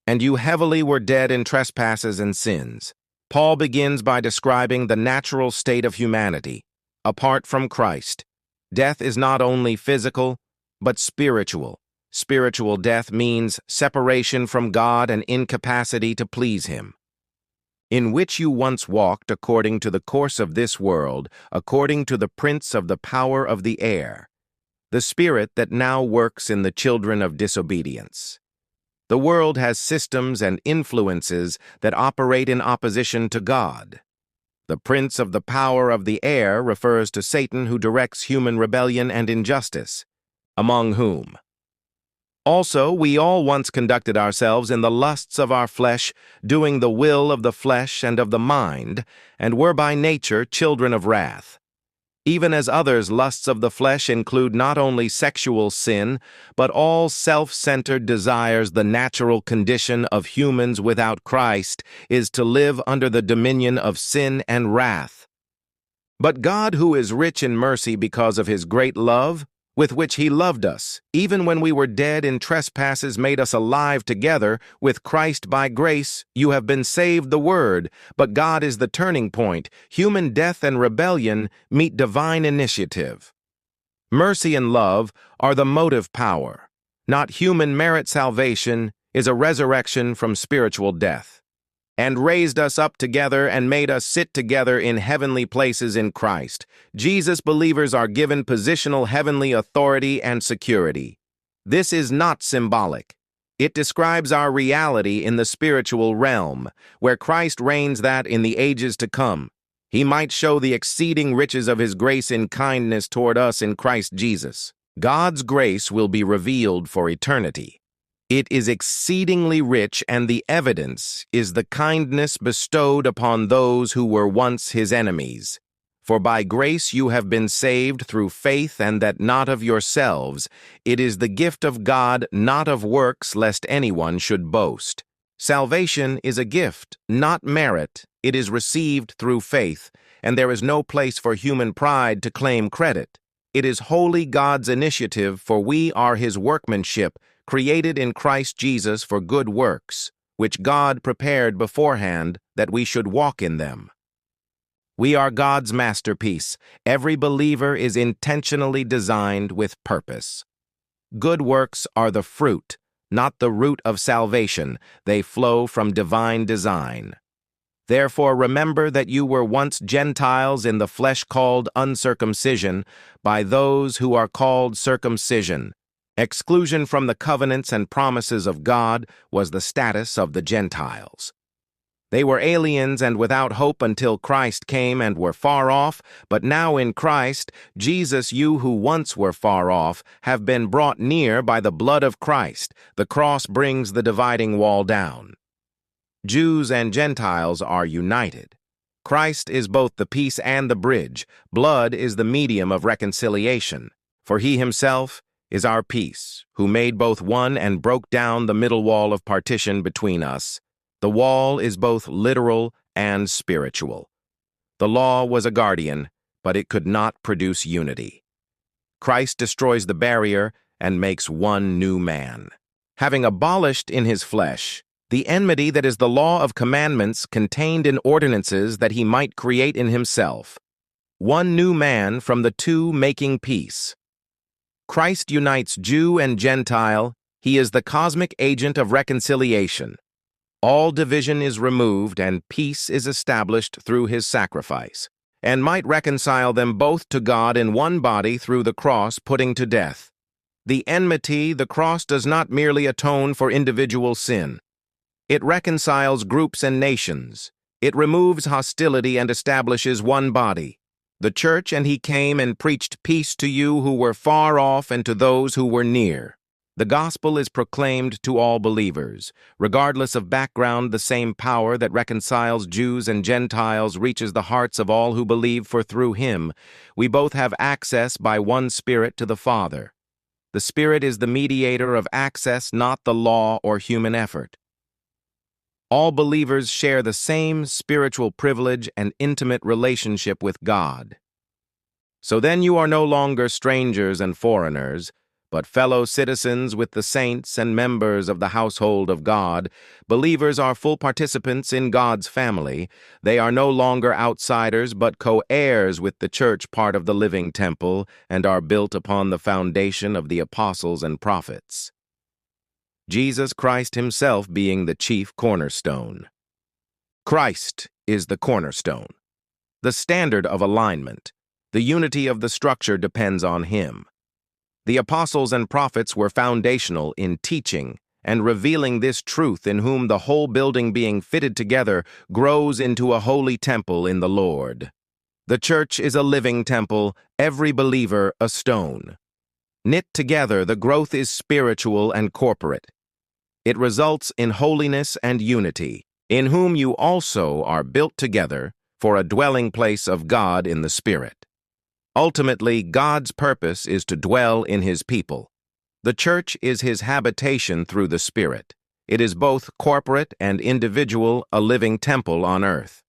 And you heavily were dead in trespasses and sins. Paul begins by describing the natural state of humanity. Apart from Christ, death is not only physical, but spiritual. Spiritual death means separation from God and incapacity to please Him. In which you once walked according to the course of this world, according to the prince of the power of the air, the spirit that now works in the children of disobedience. The world has systems and influences that operate in opposition to God. The prince of the power of the air refers to Satan, who directs human rebellion and injustice, among whom also we all once conducted ourselves in the lusts of our flesh, doing the will of the flesh and of the mind, and were by nature children of wrath. Even as others' lusts of the flesh include not only sexual sin, but all self-centered desires. The natural condition of humans without Christ is to live under the dominion of sin and wrath. But God, who is rich in mercy because of His great love, with which He loved us, even when we were dead in trespasses, made us alive together with Christ. By grace you have been saved. The word, but God is the turning point. Human death and rebellion meet divine initiative. Mercy and love are the motive power. Not human merit. Salvation is a resurrection from spiritual death, and raised us up together and made us sit together in heavenly places in Christ. Jesus. Believers are given positional heavenly authority and security. This is not symbolic. It describes our reality in the spiritual realm, where Christ reigns, that in the ages to come He might show the exceeding riches of His grace in kindness toward us in Christ Jesus. God's grace will be revealed for eternity. It is exceedingly rich, and the evidence is the kindness bestowed upon those who were once His enemies. For by grace you have been saved through faith, and that not of yourselves. It is the gift of God, not of works, lest anyone should boast. Salvation is a gift, not merit. It is received through faith, and there is no place for human pride to claim credit. It is wholly God's initiative, for we are His workmanship, created in Christ Jesus for good works, which God prepared beforehand that we should walk in them. We are God's masterpiece. Every believer is intentionally designed with purpose. Good works are the fruit, not the root of salvation. They flow from divine design. Therefore remember that you were once Gentiles in the flesh, called uncircumcision by those who are called circumcision. Exclusion from the covenants and promises of God was the status of the Gentiles. They were aliens and without hope until Christ came, and were far off, but now in Christ Jesus you who once were far off have been brought near by the blood of Christ. The cross brings the dividing wall down. Jews and Gentiles are united. Christ is both the peace and the bridge. Blood is the medium of reconciliation, for He Himself is our peace, who made both one and broke down the middle wall of partition between us. The wall is both literal and spiritual. The law was a guardian, but it could not produce unity. Christ destroys the barrier and makes one new man. Having abolished in His flesh the enmity that is the law of commandments contained in ordinances, that He might create in Himself one new man from the two, making peace. Christ unites Jew and Gentile. He is the cosmic agent of reconciliation. All division is removed, and peace is established through His sacrifice, and might reconcile them both to God in one body through the cross, putting to death the enmity. The cross does not merely atone for individual sin. It reconciles groups and nations. It removes hostility and establishes one body, the church, and He came and preached peace to you who were far off and to those who were near. The gospel is proclaimed to all believers. Regardless of background, the same power that reconciles Jews and Gentiles reaches the hearts of all who believe, for through Him we both have access by one Spirit to the Father. The Spirit is the mediator of access, not the law or human effort. All believers share the same spiritual privilege and intimate relationship with God. So then you are no longer strangers and foreigners, but fellow citizens with the saints and members of the household of God. Believers are full participants in God's family. They are no longer outsiders, but co-heirs with the church, part of the living temple, and are built upon the foundation of the apostles and prophets. Jesus Christ himself being the chief cornerstone. Christ is the cornerstone, the standard of alignment. The unity of the structure depends on him. The apostles and prophets were foundational in teaching and revealing this truth, in whom the whole building being fitted together grows into a holy temple in the Lord. The church is a living temple, every believer a stone. Knit together, the growth is spiritual and corporate. It results in holiness and unity, in whom you also are built together for a dwelling place of God in the Spirit. Ultimately, God's purpose is to dwell in his people. The church is his habitation through the Spirit. It is both corporate and individual, a living temple on earth.